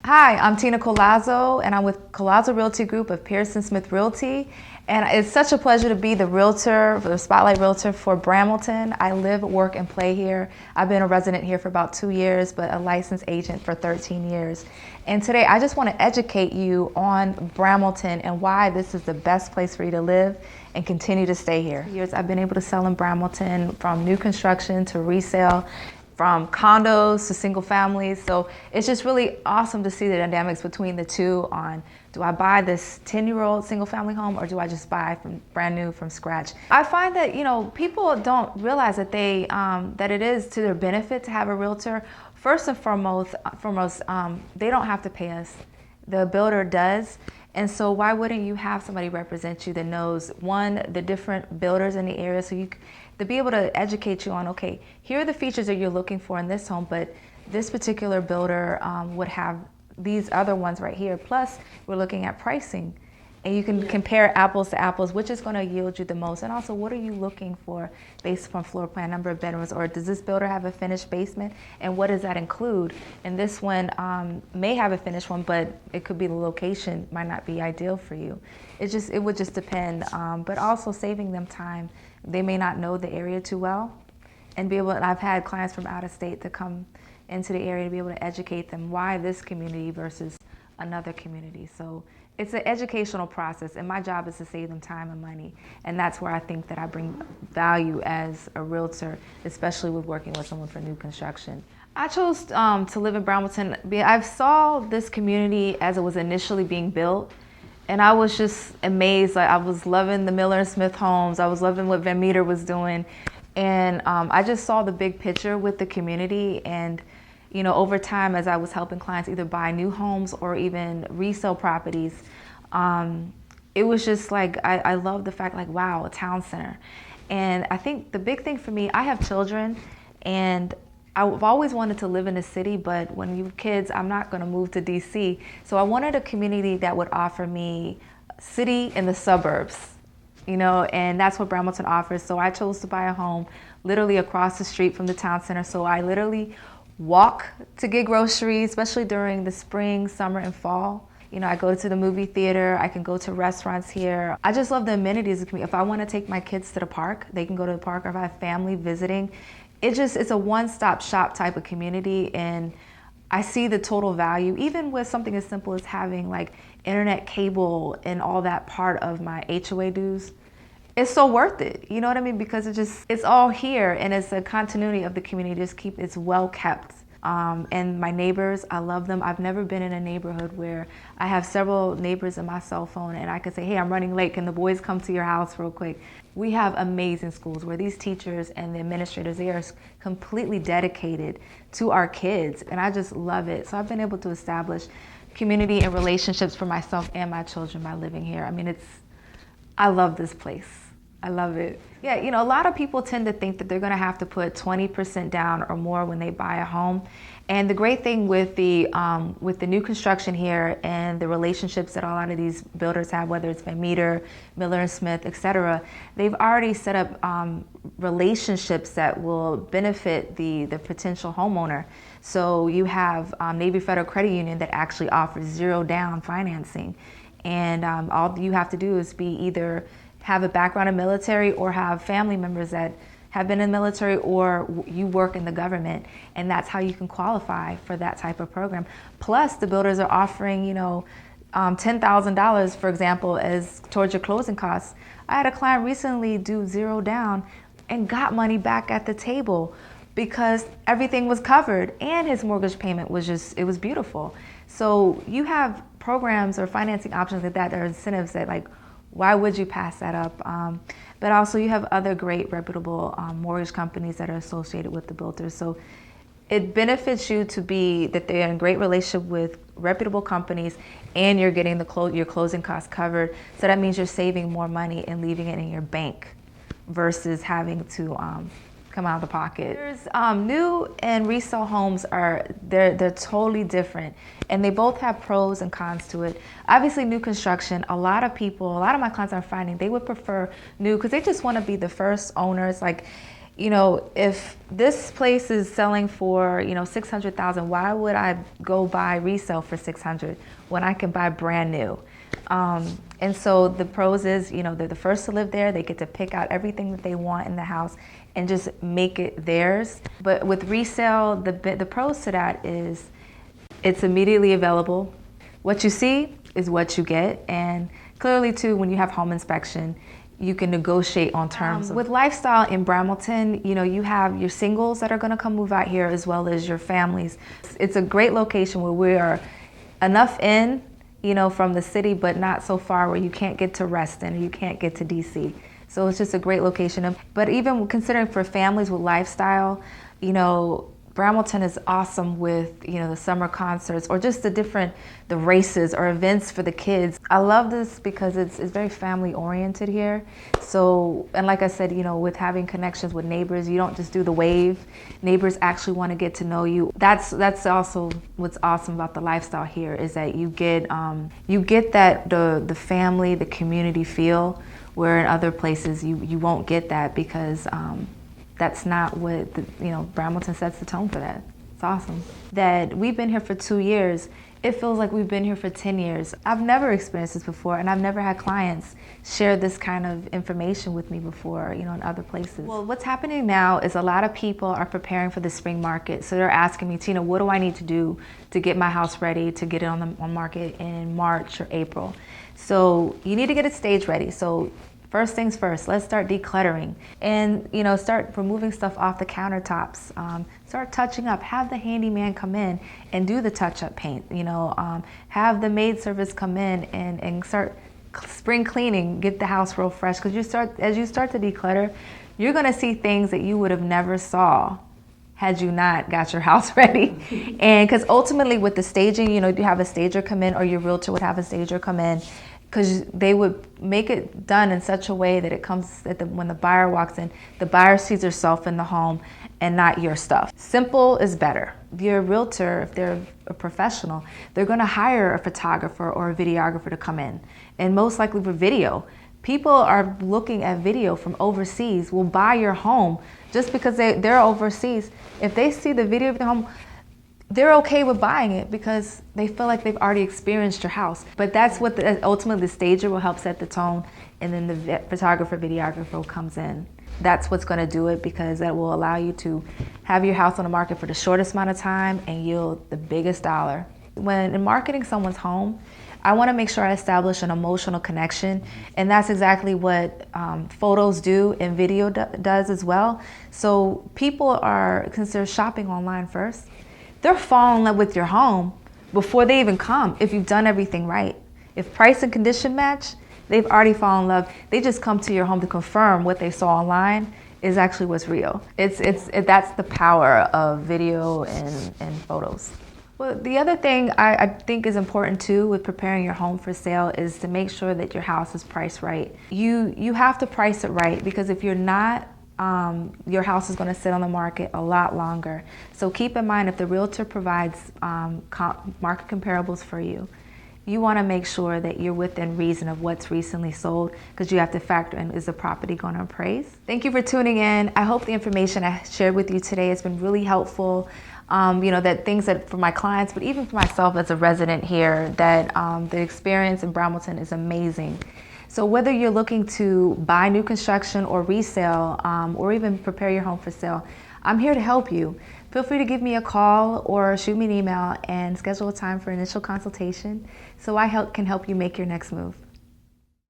Hi, I'm Tina Collazo, and I'm with Collazo Realty Group of Pearson Smith Realty. And it's such a pleasure to be the realtor, the spotlight realtor for Brambleton. I live, work, and play here. I've been a resident here for about 2 years, but a licensed agent for 13 years. And today I just want to educate you on Brambleton and why this is the best place for you to live and continue to stay here. I've been able to sell in Brambleton from new construction to resale, from condos to single families. So it's just really awesome to see the dynamics between the two on, do I buy this 10-year-old single family home or do I just buy from brand new from scratch? I find that, people don't realize that that it is to their benefit to have a realtor. First and foremost, they don't have to pay us. The builder does. And so why wouldn't you have somebody represent you that knows, one, the different builders in the area, so to be able to educate you on, okay, here are the features that you're looking for in this home, but this particular builder would have these other ones right here. Plus, we're looking at pricing. And you can compare apples to apples, which is going to yield you the most. And also, what are you looking for based upon floor plan, number of bedrooms, or does this builder have a finished basement? And what does that include? And this one may have a finished one, but it could be the location might not be ideal for you. It would just depend. But also saving them time. They may not know the area too well, and I've had clients from out of state to come into the area to be able to educate them why this community versus another community. So it's an educational process, and my job is to save them time and money. And that's where I think that I bring value as a realtor, especially with working with someone for new construction. I chose to live in Brambleton. I saw this community as it was initially being built, and I was just amazed. Like, I was loving the Miller and Smith homes. I was loving what Van Meter was doing. And I just saw the big picture with the community. And over time, as I was helping clients either buy new homes or even resell properties, it was just like, I love the fact, like, wow, a town center. And I think the big thing for me, I have children, and I've always wanted to live in a city, but when you have kids, I'm not going to move to DC. So I wanted a community that would offer me city in the suburbs, and that's what Brambleton offers. So I chose to buy a home literally across the street from the town center. So I literally walk to get groceries, especially during the spring, summer, and fall. I go to the movie theater. I can go to restaurants here. I just love the amenities of the community. If I want to take my kids to the park, they can go to the park, or if I have family visiting. It's a one-stop shop type of community, and I see the total value, even with something as simple as having like internet cable and all that part of my HOA dues. It's so worth it, you know what I mean? Because it's all here, and it's a continuity of the community. It's well kept. And my neighbors, I love them. I've never been in a neighborhood where I have several neighbors in my cell phone and I can say, hey, I'm running late. Can the boys come to your house real quick? We have amazing schools where these teachers and the administrators, they are completely dedicated to our kids. And I just love it. So I've been able to establish community and relationships for myself and my children by living here. I mean, I love this place. I love it. Yeah, a lot of people tend to think that they're going to have to put 20% down or more when they buy a home. And the great thing with the new construction here and the relationships that a lot of these builders have, whether it's Van Meter, Miller and Smith, etc., they've already set up relationships that will benefit the potential homeowner. So you have Navy Federal Credit Union that actually offers zero down financing. And all you have to do is be either have a background in military or have family members that have been in the military, or you work in the government, and that's how you can qualify for that type of program. Plus, the builders are offering, $10,000, for example, as towards your closing costs. I had a client recently do zero down and got money back at the table because everything was covered, and his mortgage payment was it was beautiful. So you have programs or financing options like that, or incentives that, like, why would you pass that up? But also you have other great reputable mortgage companies that are associated with the builders. So it benefits you to be that they're in great relationship with reputable companies, and you're getting your closing costs covered. So that means you're saving more money and leaving it in your bank versus having to come out of the pocket. There's new and resale homes they're totally different, and they both have pros and cons to it. Obviously, new construction, a lot of my clients are finding they would prefer new because they just want to be the first owners. Like, if this place is selling for, 600,000, why would I go buy resale for 600 when I can buy brand new? And so the pros is, they're the first to live there. They get to pick out everything that they want in the house and just make it theirs. But with resale, the pros to that is it's immediately available. What you see is what you get. And clearly, too, when you have home inspection, you can negotiate on terms. With lifestyle in Brambleton, you have your singles that are going to come move out here as well as your families. It's a great location where we are enough in, from the city, but not so far where you can't get to Reston or you can't get to DC. So it's just a great location. But even considering for families with lifestyle, Brambleton is awesome with, the summer concerts or just the races or events for the kids. I love this because it's very family oriented here. So, and like I said, with having connections with neighbors, you don't just do the wave. Neighbors actually want to get to know you. That's also what's awesome about the lifestyle here is that you get that the family, the community feel, where in other places you won't get that because that's not what Brambleton sets the tone for that. It's awesome. That we've been here for 2 years. It feels like we've been here for 10 years. I've never experienced this before, and I've never had clients share this kind of information with me before, in other places. Well, what's happening now is a lot of people are preparing for the spring market. So they're asking me, Tina, what do I need to do to get my house ready to get it on market in March or April? So you need to get it stage ready. So first things first, let's start decluttering and, start removing stuff off the countertops. Start touching up, have the handyman come in and do the touch-up paint, have the maid service come in and start spring cleaning, get the house real fresh. Because as you start to declutter, you're gonna see things that you would have never saw had you not got your house ready. And because ultimately with the staging, you have a stager come in or your realtor would have a stager come in, because they would make it done in such a way that it comes when the buyer walks in, the buyer sees herself in the home and not your stuff. Simple is better. If you're a realtor, if they're a professional, they're going to hire a photographer or a videographer to come in. And most likely for video. People are looking at video from overseas, will buy your home just because they're overseas. If they see the video of the home, they're okay with buying it because they feel like they've already experienced your house. But that's what ultimately the stager will help set the tone, and then the photographer, videographer comes in. That's what's going to do it because that will allow you to have your house on the market for the shortest amount of time and yield the biggest dollar. When in marketing someone's home, I want to make sure I establish an emotional connection, and that's exactly what photos do and video does as well. So people are considered shopping online first. They're falling in love with your home before they even come if you've done everything right. If price and condition match, they've already fallen in love. They just come to your home to confirm what they saw online is actually what's real. That's the power of video and photos. Well, the other thing I think is important too with preparing your home for sale is to make sure that your house is priced right. You have to price it right because if you're not, your house is going to sit on the market a lot longer. So keep in mind if the realtor provides market comparables for you, you want to make sure that you're within reason of what's recently sold because you have to factor in, is the property going to appraise? Thank you for tuning in. I hope the information I shared with you today has been really helpful. That things that for my clients, but even for myself as a resident here, that the experience in Brambleton is amazing. So whether you're looking to buy new construction or resale, or even prepare your home for sale, I'm here to help you. Feel free to give me a call or shoot me an email and schedule a time for initial consultation so I can help you make your next move.